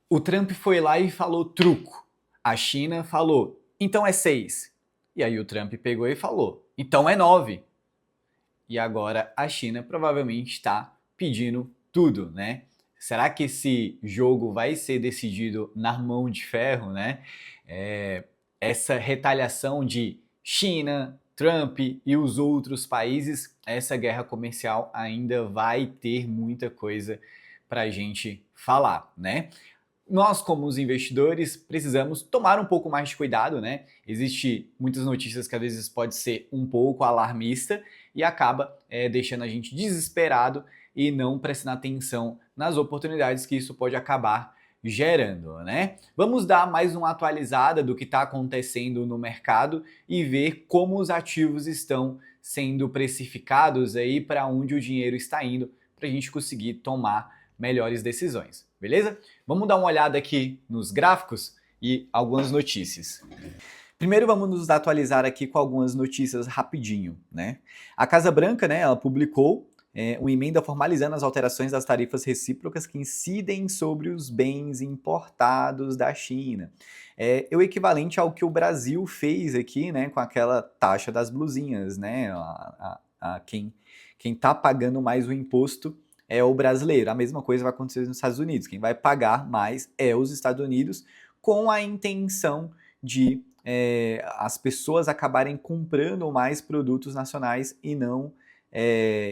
O Trump foi lá e falou truco. A China falou, então é 6. E aí o Trump pegou e falou, então é 9. E agora a China provavelmente está pedindo tudo, né? Será que esse jogo vai ser decidido na mão de ferro, né? Essa retaliação de China, Trump e os outros países, essa guerra comercial ainda vai ter muita coisa para a gente falar, né? Nós, como os investidores, precisamos tomar um pouco mais de cuidado, né? Existem muitas notícias que às vezes pode ser um pouco alarmista e acaba deixando a gente desesperado e não prestando atenção nas oportunidades que isso pode acabar gerando, né? Vamos dar mais uma atualizada do que está acontecendo no mercado e ver como os ativos estão sendo precificados aí, para onde o dinheiro está indo, para a gente conseguir tomar melhores decisões, beleza? Vamos dar uma olhada aqui nos gráficos e algumas notícias. Primeiro vamos nos atualizar aqui com algumas notícias rapidinho, né? A Casa Branca, né, ela publicou uma emenda formalizando as alterações das tarifas recíprocas que incidem sobre os bens importados da China. É o equivalente ao que o Brasil fez aqui, né, com aquela taxa das blusinhas, né? Quem tá pagando mais o imposto é o brasileiro. A mesma coisa vai acontecer nos Estados Unidos. Quem vai pagar mais é os Estados Unidos, com a intenção de as pessoas acabarem comprando mais produtos nacionais e não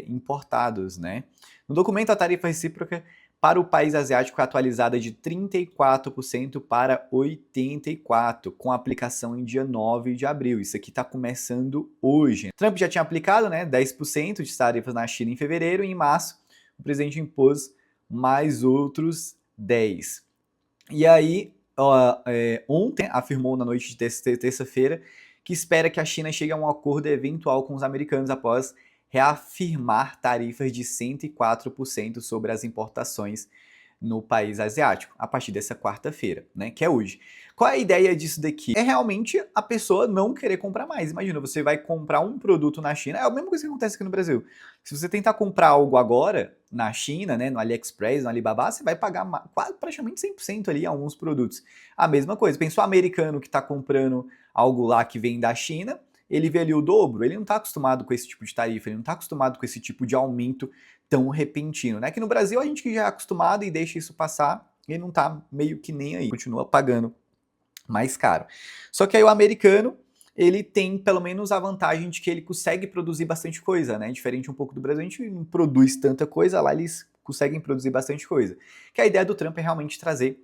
importados, né? No documento, a tarifa recíproca para o país asiático é atualizada de 34% para 84%, com aplicação em dia 9 de abril. Isso aqui está começando hoje. Trump já tinha aplicado, né, 10% de tarifas na China em fevereiro, e em março o presidente impôs mais outros 10%. E aí, ontem afirmou na noite de terça-feira que espera que a China chegue a um acordo eventual com os americanos após reafirmar tarifas de 104% sobre as importações no país asiático, a partir dessa quarta-feira, né, que é hoje. Qual é a ideia disso daqui? É realmente a pessoa não querer comprar mais. Imagina, você vai comprar um produto na China, é a mesma coisa que acontece aqui no Brasil. Se você tentar comprar algo agora na China, né, no AliExpress, no Alibaba, você vai pagar quase praticamente 100% ali em alguns produtos. A mesma coisa, pensa o americano que está comprando algo lá que vem da China, ele vê ali o dobro, ele não está acostumado com esse tipo de tarifa, ele não está acostumado com esse tipo de aumento tão repentino, né? Que no Brasil a gente que já é acostumado e deixa isso passar, ele não tá meio que nem aí, continua pagando mais caro. Só que aí o americano, ele tem pelo menos a vantagem de que ele consegue produzir bastante coisa, né? Diferente um pouco do Brasil, a gente não produz tanta coisa, lá eles conseguem produzir bastante coisa. Que a ideia do Trump é realmente trazer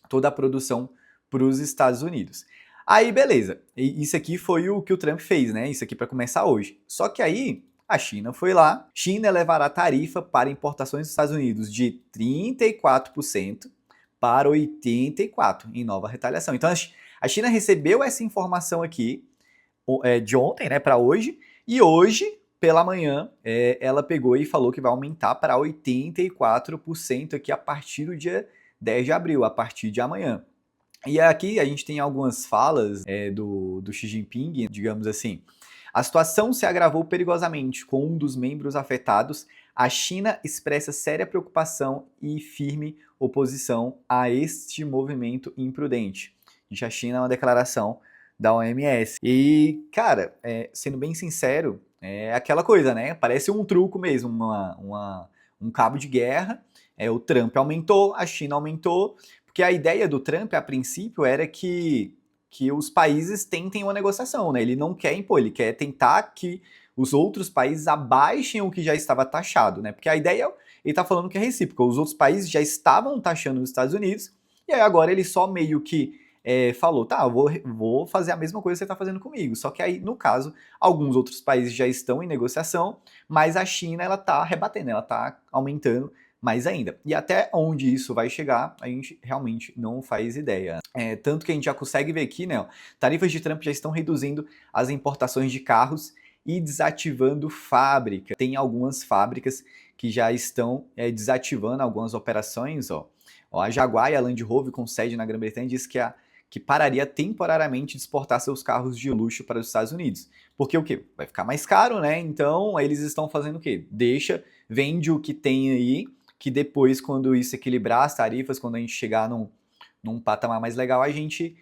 toda a produção para os Estados Unidos. Aí, beleza. Isso aqui foi o que o Trump fez, né? Isso aqui para começar hoje. Só que aí a China foi lá. China elevará a tarifa para importações dos Estados Unidos de 34% para 84% em nova retaliação. Então a China recebeu essa informação aqui de ontem, né, para hoje, e hoje pela manhã ela pegou e falou que vai aumentar para 84% aqui a partir do dia 10 de abril, a partir de amanhã. E aqui a gente tem algumas falas do Xi Jinping, digamos assim. A situação se agravou perigosamente com um dos membros afetados. A China expressa séria preocupação e firme oposição a este movimento imprudente. Diz a China uma declaração da OMS. E, cara, sendo bem sincero, é aquela coisa, né? Parece um truco mesmo, um cabo de guerra. O Trump aumentou, a China aumentou, porque a ideia do Trump, a princípio, era que os países tentem uma negociação, né? Ele não quer impor, ele quer tentar que os outros países abaixem o que já estava taxado, né? Porque a ideia, ele está falando que é recíproca, os outros países já estavam taxando os Estados Unidos, e aí agora ele só meio que falou, tá, eu vou fazer a mesma coisa que você está fazendo comigo. Só que aí, no caso, alguns outros países já estão em negociação, mas a China, ela está rebatendo, ela está aumentando mais ainda. E até onde isso vai chegar, a gente realmente não faz ideia. Tanto que a gente já consegue ver aqui, né, ó, tarifas de Trump já estão reduzindo as importações de carros e desativando fábrica. Tem algumas fábricas que já estão desativando algumas operações. A Jaguar e a Land Rover, com sede na Grã-Bretanha, diz que pararia temporariamente de exportar seus carros de luxo para os Estados Unidos. Porque o quê? Vai ficar mais caro, né? Então, eles estão fazendo o quê? Vende o que tem aí, que depois, quando isso equilibrar as tarifas, quando a gente chegar num patamar mais legal, a gente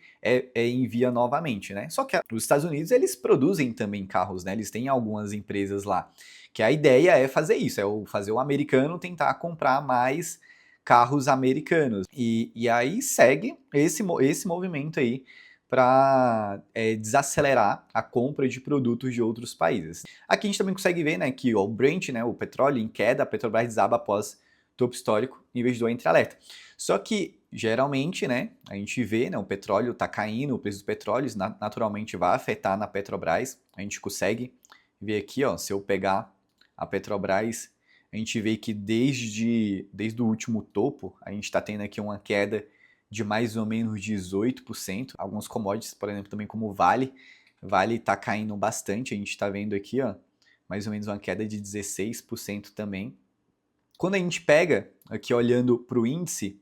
envia novamente, né? Só que os Estados Unidos, eles produzem também carros, né? Eles têm algumas empresas lá, que a ideia é fazer isso, fazer o americano tentar comprar mais carros americanos. E aí segue esse movimento aí para desacelerar a compra de produtos de outros países. Aqui a gente também consegue ver, né, que ó, o Brent, né, o petróleo em queda, a Petrobras desaba após topo histórico, investidor entra alerta. Só que, geralmente, né, a gente vê, né, o petróleo está caindo, o preço dos petróleos naturalmente vai afetar na Petrobras. A gente consegue ver aqui, ó, se eu pegar a Petrobras, a gente vê que desde o último topo, a gente está tendo aqui uma queda de mais ou menos 18%. Alguns commodities, por exemplo, também como Vale está caindo bastante. A gente está vendo aqui, ó, mais ou menos uma queda de 16% também. Quando a gente pega aqui olhando para o índice,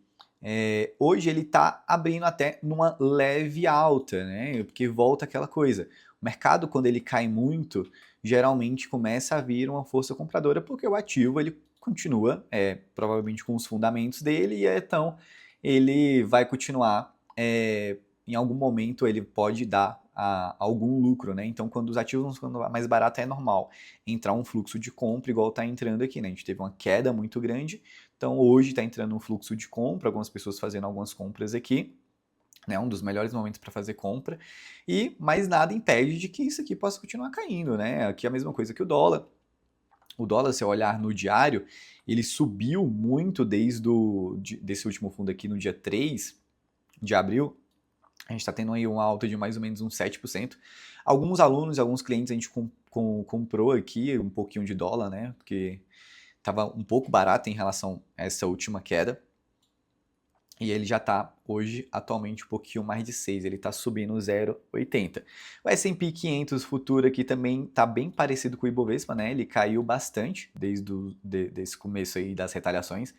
hoje ele está abrindo até numa leve alta, né? Porque volta aquela coisa. O mercado, quando ele cai muito, geralmente começa a vir uma força compradora, porque o ativo ele continua, provavelmente com os fundamentos dele, e então ele vai continuar, em algum momento ele pode dar algum lucro, né? Então, quando os ativos vão ficando mais baratos, é normal entrar um fluxo de compra, igual está entrando aqui, né? A gente teve uma queda muito grande, então hoje está entrando um fluxo de compra, algumas pessoas fazendo algumas compras aqui, né? Um dos melhores momentos para fazer compra, e mais nada impede de que isso aqui possa continuar caindo, né? Aqui é a mesma coisa que o dólar. O dólar, se eu olhar no diário, ele subiu muito desse último fundo aqui no dia 3 de abril. A gente está tendo aí uma alta de mais ou menos uns 7%. Alguns alunos, alguns clientes, a gente comprou aqui um pouquinho de dólar, né? Porque estava um pouco barato em relação a essa última queda. E ele já está hoje, atualmente, um pouquinho mais de 6. Ele está subindo 0,80. O S&P 500 futuro aqui também está bem parecido com o Ibovespa, né? Ele caiu bastante desde esse começo aí das retaliações.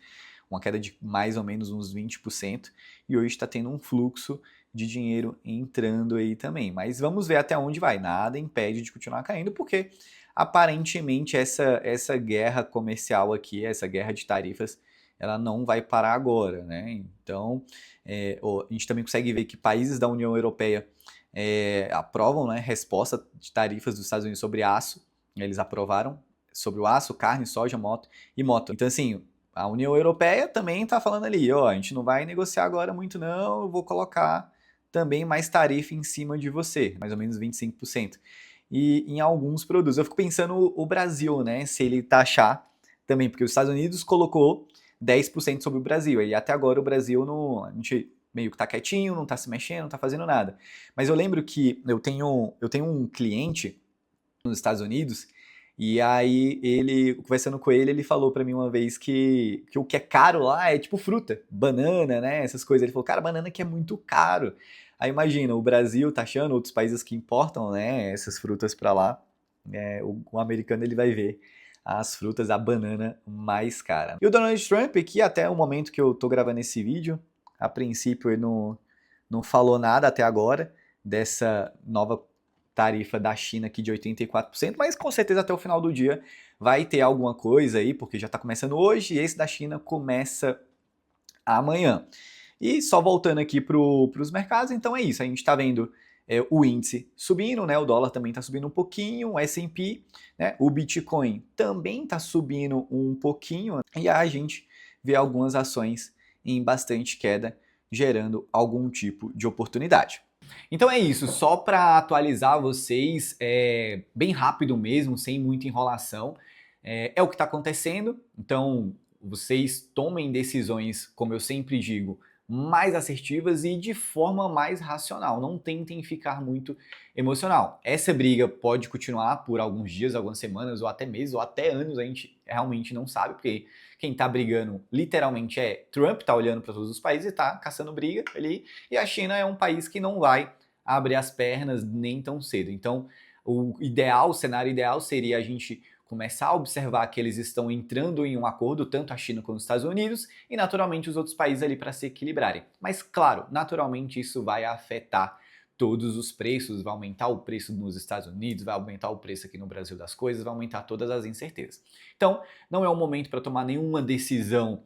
Uma queda de mais ou menos uns 20%. E hoje está tendo um fluxo de dinheiro entrando aí também. Mas vamos ver até onde vai. Nada impede de continuar caindo, porque aparentemente essa guerra comercial aqui, essa guerra de tarifas, ela não vai parar agora, né? Então, a gente também consegue ver que países da União Europeia aprovam, né, resposta de tarifas dos Estados Unidos sobre aço. Eles aprovaram sobre o aço, carne, soja, moto. Então, assim, a União Europeia também está falando ali, ó, a gente não vai negociar agora muito não, eu vou colocar também mais tarifa em cima de você, mais ou menos 25%. E em alguns produtos, eu fico pensando o Brasil, né, se ele taxar também, porque os Estados Unidos colocou 10% sobre o Brasil, e até agora o Brasil a gente meio que tá quietinho, não tá se mexendo, não tá fazendo nada. Mas eu lembro que eu tenho um cliente nos Estados Unidos, e aí conversando com ele, ele falou pra mim uma vez que o que é caro lá é tipo fruta, banana, né, essas coisas. Ele falou, cara, banana que é muito caro. Aí imagina, o Brasil taxando, outros países que importam, né, essas frutas pra lá, o americano ele vai ver as frutas, a banana mais cara. E o Donald Trump aqui, até o momento que eu tô gravando esse vídeo, a princípio ele não falou nada até agora dessa nova tarifa da China aqui de 84%, mas com certeza até o final do dia vai ter alguma coisa aí, porque já está começando hoje e esse da China começa amanhã. E só voltando aqui para os mercados, então é isso, a gente está vendo o índice subindo, né? O dólar também está subindo um pouquinho, o S&P, né? O Bitcoin também está subindo um pouquinho, e a gente vê algumas ações em bastante queda, gerando algum tipo de oportunidade. Então é isso, só para atualizar vocês, bem rápido mesmo, sem muita enrolação, é o que está acontecendo. Então vocês tomem decisões, como eu sempre digo, mais assertivas e de forma mais racional. Não tentem ficar muito emocional. Essa briga pode continuar por alguns dias, algumas semanas, ou até meses, ou até anos, a gente realmente não sabe, porque quem tá brigando literalmente é Trump, tá olhando para todos os países e tá caçando briga ali, e a China é um país que não vai abrir as pernas nem tão cedo. Então, o cenário ideal seria a gente começar a observar que eles estão entrando em um acordo, tanto a China quanto os Estados Unidos, e naturalmente os outros países ali para se equilibrarem. Mas claro, naturalmente isso vai afetar todos os preços, vai aumentar o preço nos Estados Unidos, vai aumentar o preço aqui no Brasil das coisas, vai aumentar todas as incertezas. Então, não é um momento para tomar nenhuma decisão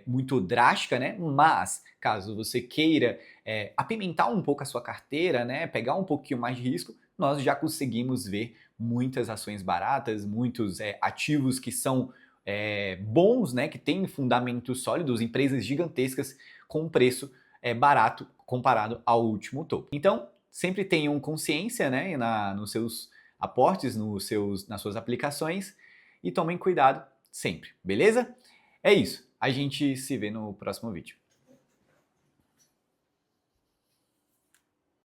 muito drástica, né? Mas, caso você queira apimentar um pouco a sua carteira, né? Pegar um pouquinho mais de risco, nós já conseguimos ver muitas ações baratas, muitos ativos que são bons, né? Que têm fundamentos sólidos, empresas gigantescas com preço barato comparado ao último topo. Então, sempre tenham consciência, né, nos seus aportes, nas suas aplicações e tomem cuidado sempre, beleza? É isso. A gente se vê no próximo vídeo.